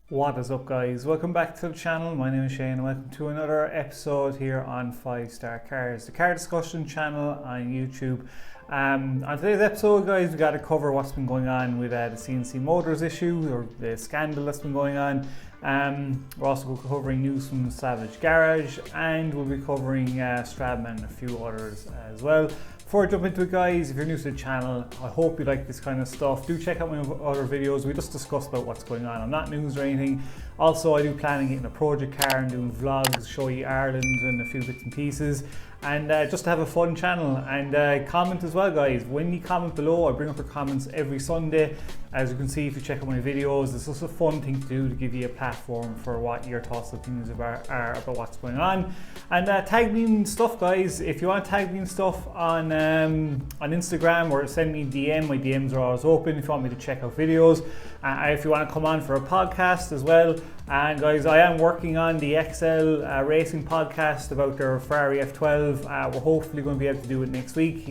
What is up, guys? Welcome back to the channel. My name is Shane and welcome to another episode here on 5-Star Cars, the car discussion channel on YouTube. On today's episode, guys, we got to cover what's been going on with the CNC Motors issue, or the scandal that's been going on. We're also covering news from Savage Garage, and we'll be covering Stradman and a few others as well. Before I jump into it, guys, if you're new to the channel, I hope you like this kind of stuff. Do check out my other videos. We just discuss about what's going on. I'm not news or anything. Also, I do plan on getting a project car and doing vlogs, show you Ireland and a few bits and pieces. And just to have a fun channel. And comment as well, guys. When you comment below, I bring up your comments every Sunday. As you can see, if you check out my videos, it's just a fun thing to do to give you a platform for what your thoughts and opinions are about what's going on. And tag me in stuff, guys. If you want to tag me in stuff on Instagram, or send me a DM, my DMs are always open if you want me to check out videos. If you want to come on for a podcast as well. And guys, I am working on the XL Racing podcast about their Ferrari F12. We're hopefully going to be able to do it next week.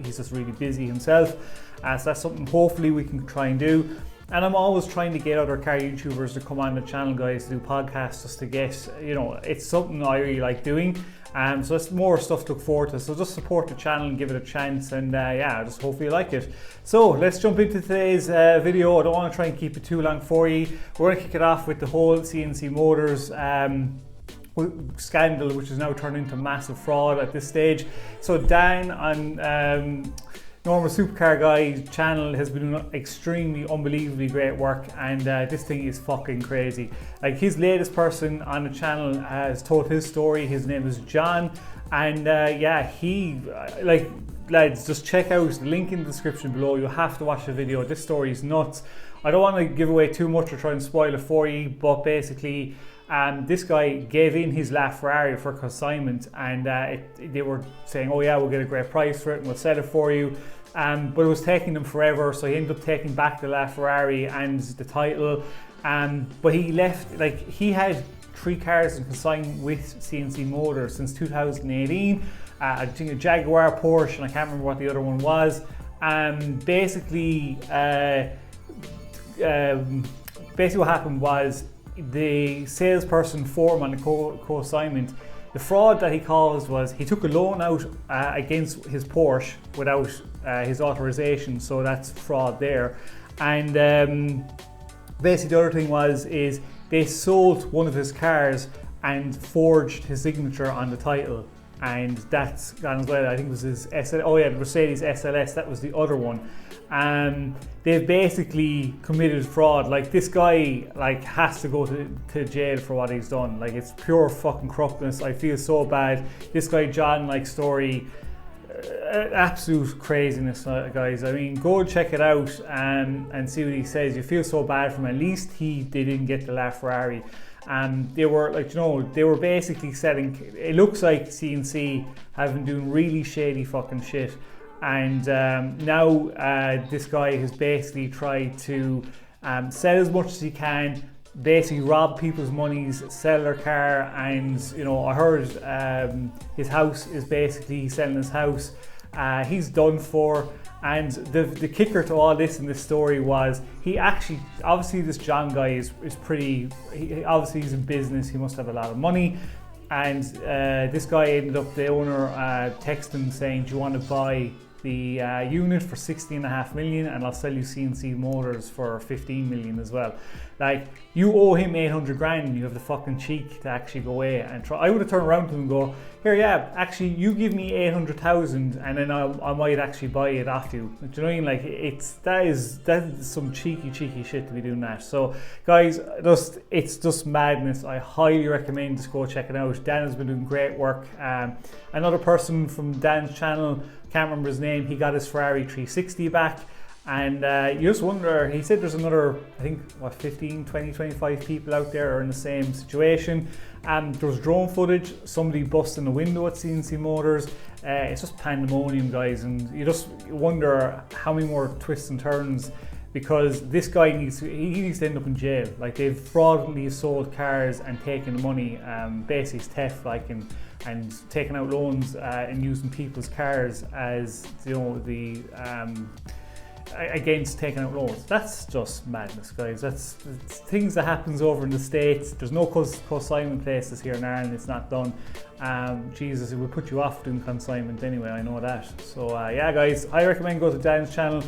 He's just really busy himself. So that's something hopefully we can try and do. And I'm always trying to get other car YouTubers to come on the channel, guys, to do podcasts, just to get, you know, it's something I really like doing. So it's more stuff to look forward to. So just support the channel and give it a chance. And yeah, just hopefully you like it. So let's jump into today's video. I don't want to try and keep it too long for you. We're going to kick it off with the whole CNC Motors scandal, which is now turned into massive fraud at this stage. So Dan on Normal Supercar Guy channel has been doing extremely unbelievably great work, and this thing is fucking crazy. Like, his latest person on the channel has told his story. His name is John, and yeah, he like, lads, just check out the link in the description below. You have to watch the video. This story is nuts. I don't want to give away too much or try and spoil it for you, but basically this guy gave in his LaFerrari for consignment, and they were saying, oh yeah, we'll get a great price for it and we'll sell it for you. But it was taking them forever, so he ended up taking back the LaFerrari and the title. But he left, like, he had 3 cars in consignment with CNC Motors since 2018. I think a Jaguar, Porsche, and I can't remember what the other one was. Basically what happened was, the salesperson for him on the co-assignment, the fraud that he caused was he took a loan out against his Porsche without his authorization, so that's fraud there. And basically the other thing is they sold one of his cars and forged his signature on the title, and that's gone as well. I think it was his the Mercedes SLS, that was the other one. They've basically committed fraud. Like, this guy, like, has to go to jail for what he's done. Like, it's pure fucking corruptness. I feel so bad. This guy John, like, story, absolute craziness, guys. I mean, go check it out and see what he says. You feel so bad for him. At least they didn't get the LaFerrari. They were, like, you know, they were basically selling, it looks like CNC have been doing really shady fucking shit. And now this guy has basically tried to sell as much as he can, basically rob people's monies, sell their car. And, you know, I heard his house is basically selling his house. He's done for. And the kicker to all this in this story was, he actually, obviously this John guy is pretty, obviously he's in business, he must have a lot of money. And this guy ended up, the owner texted him saying, do you want to buy the unit for 60.5 million, and I'll sell you CNC Motors for 15 million as well. Like, you owe him 800 grand and you have the fucking cheek to actually go away and try. I would have turned around to him and go, here, yeah, actually you give me 800,000 and then I might actually buy it off you. Do you know what I mean? Like, that is some cheeky shit to be doing that. So guys, it's just madness. I highly recommend just go check it out. Dan has been doing great work. Another person from Dan's channel, can't remember his name, he got his Ferrari 360 back. And you just wonder, he said there's another, I think, what, 15, 20, 25 people out there are in the same situation. There was drone footage, somebody busting a window at CNC Motors. It's just pandemonium, guys, and you just wonder how many more twists and turns, because this guy needs to end up in jail. Like, they've fraudulently sold cars and taken the money, basically it's theft, like, and taking out loans and using people's cars as, you know, against taking out loans. That's just madness, guys. It's things that happens over in the States. There's no consignment places here in Ireland. It's not done. Jesus, it would put you off doing consignment anyway, I know that. So yeah, guys, I recommend go to Dan's channel.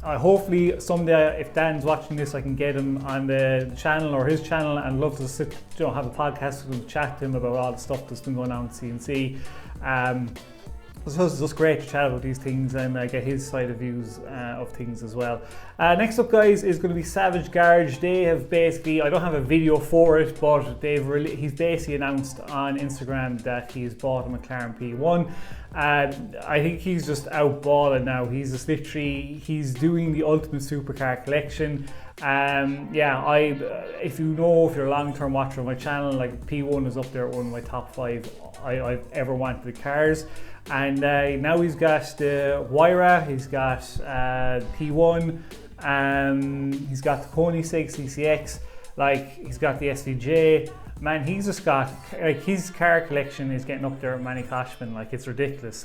Hopefully someday, if Dan's watching this, I can get him on the channel or his channel, and love to sit, have a podcast with him, chat to him about all the stuff that's been going on with CNC. So it's just great to chat about these things and get his side of views of things as well. Next up, guys, is going to be Savage Garage. They have basically, I don't have a video for it, but he's basically announced on Instagram that he's bought a McLaren P1. I think he's just out balling now. He's just literally, he's doing the ultimate supercar collection. Yeah, if you're a long-term watcher of my channel, like P1 is up there, one of my top 5 I've ever wanted the cars. And now he's got the Huayra, he's got P1, he's got the Koni 6 CCX, like he's got the SVJ. Man, he's just got, like, his car collection is getting up there at Manny Koshman, like it's ridiculous.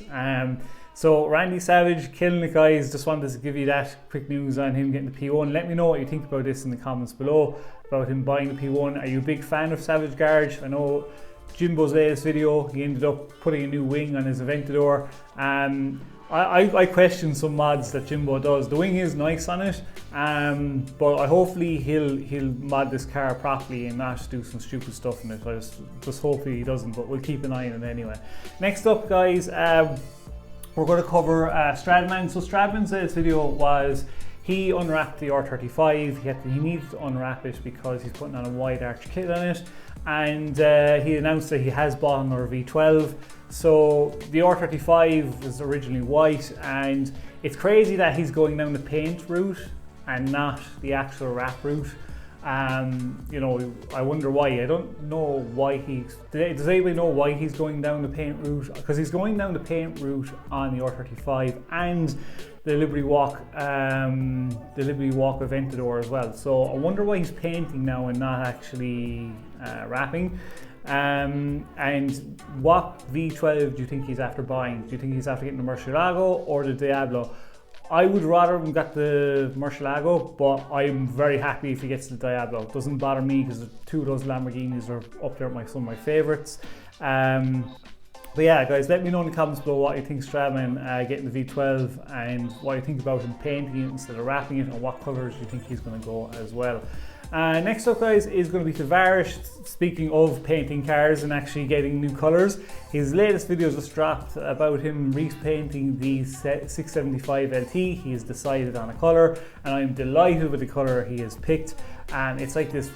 So Randy Savage, killing it, guys. Just wanted to give you that quick news on him getting the P1. Let me know what you think about this in the comments below, about him buying the P1. Are you a big fan of Savage Garage? I know Jimbo's latest video, he ended up putting a new wing on his Aventador. I question some mods that Jimbo does. The wing is nice on it, but hopefully he'll mod this car properly and not do some stupid stuff in it. I just hopefully he doesn't, but we'll keep an eye on it anyway. Next up, guys, we're going to cover Stradman. So Stradman's latest video was, he unwrapped the R35. He needed to unwrap it because he's putting on a wide arch kit on it, and he announced that he has bought another V12. So the R35 was originally white, and it's crazy that he's going down the paint route and not the actual wrap route. You know, I wonder why. I don't know why does anybody know why he's going down the paint route? Because he's going down the paint route on the R35 and the Liberty Walk Aventador as well. So I wonder why he's painting now and not actually wrapping. And what V12 do you think he's after buying? Do you think he's after getting the Murcielago or the Diablo? I would rather have got the Murcielago, but I'm very happy if he gets the Diablo. It doesn't bother me because the two of those Lamborghinis are up there with some of my favourites. But yeah, guys, let me know in the comments below what you think Stradman getting the V12, and what you think about him painting it instead of wrapping it, and what colours you think he's going to go as well. Next up, guys, is going to be Tavarish. Speaking of painting cars and actually getting new colours, his latest video just dropped about him repainting the 675 LT. He has decided on a colour, and I'm delighted with the colour he has picked. It's like this,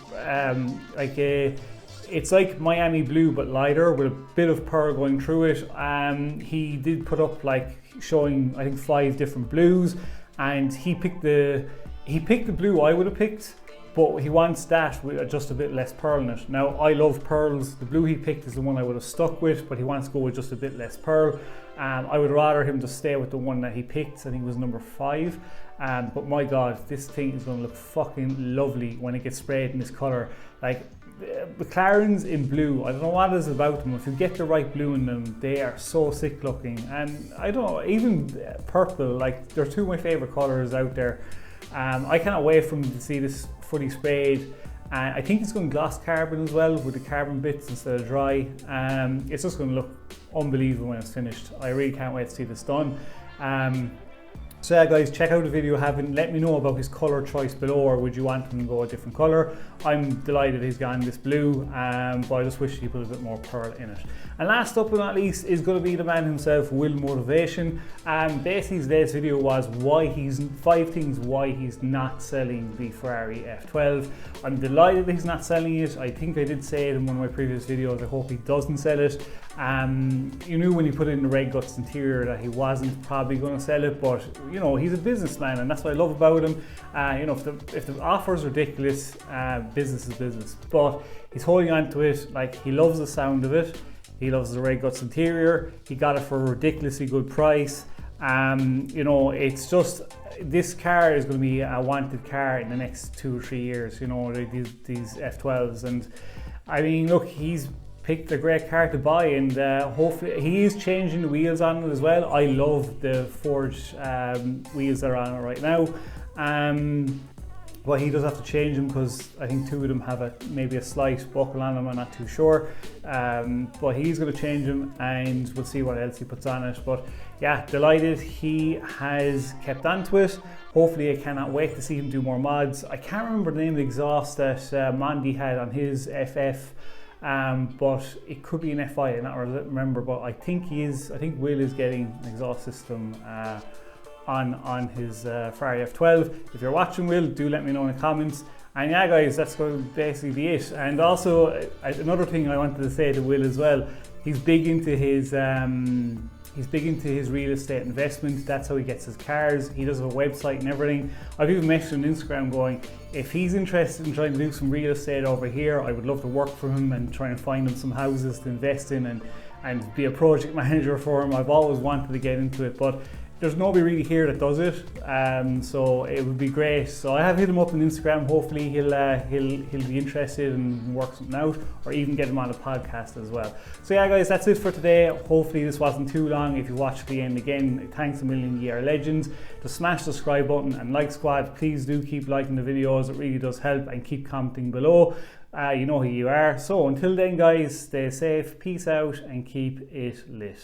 it's like Miami blue but lighter with a bit of pearl going through it. He did put up, like, showing I think 5 different blues, and he picked the blue I would have picked, but he wants that with just a bit less pearl in it. Now, I love pearls. The blue he picked is the one I would have stuck with, but he wants to go with just a bit less pearl. I would rather him just stay with the one that he picked. I think it was number 5. But my God, this thing is going to look fucking lovely when it gets sprayed in this color. Like, McLarens in blue, I don't know what it is about them. If you get the right blue in them, they are so sick looking. And I don't know, even purple, like, they're 2 of my favorite colors out there. I cannot wait for him to see this fully sprayed. I think it's going to gloss carbon as well, with the carbon bits instead of dry. It's just going to look unbelievable when it's finished. I really can't wait to see this done. So yeah, guys, check out the video. Let me know about his colour choice below, or would you want him to go a different colour? I'm delighted he's gone this blue, but I just wish he put a bit more pearl in it. And last up but not least is going to be the man himself, Will Motivation. Basically his latest video was 5 things why he's not selling the Ferrari F12. I'm delighted that he's not selling it. I think I did say it in one of my previous videos. I hope he doesn't sell it. You knew when he put in the red guts interior that he wasn't probably going to sell it, but you know, he's a businessman, and that's what I love about him. You know, if the offer is ridiculous, business is business, but he's holding on to it. Like, he loves the sound of it. He loves the red guts interior. He got it for a ridiculously good price. You know, it's just, this car is going to be a wanted car in the next 2 or 3 years, you know, these F12s. And I mean, look, he's picked a great car to buy, and hopefully he is changing the wheels on it as well. I love the forged wheels that are on it right now. Well, he does have to change them because I think two of them have maybe a slight buckle on them, I'm not too sure. But he's going to change them, and we'll see what else he puts on it. But yeah, delighted he has kept on to it. Hopefully I cannot wait to see him do more mods. I can't remember the name of the exhaust that Mandy had on his FF, but it could be an FI, I don't remember, but I think Will is getting an exhaust system on his Ferrari F12. If you're watching, Will, do let me know in the comments. And yeah guys, that's going to basically be it. And also another thing I wanted to say to Will as well, he's big into his real estate investment. That's how he gets his cars. He does have a website and everything. I've even messaged him on Instagram going, if he's interested in trying to do some real estate over here, I would love to work for him and try and find him some houses to invest in and be a project manager for him. I've always wanted to get into it, but there's nobody really here that does it, so it would be great. So I have hit him up on Instagram. Hopefully he'll be interested and work something out, or even get him on a podcast as well. So yeah guys, that's it for today. Hopefully this wasn't too long. If you watched the end again, thanks a million, you are legends. Just smash the subscribe button, and like squad, please do keep liking the videos. It really does help, and keep commenting below. You know who you are. So until then guys, stay safe, peace out, and keep it lit.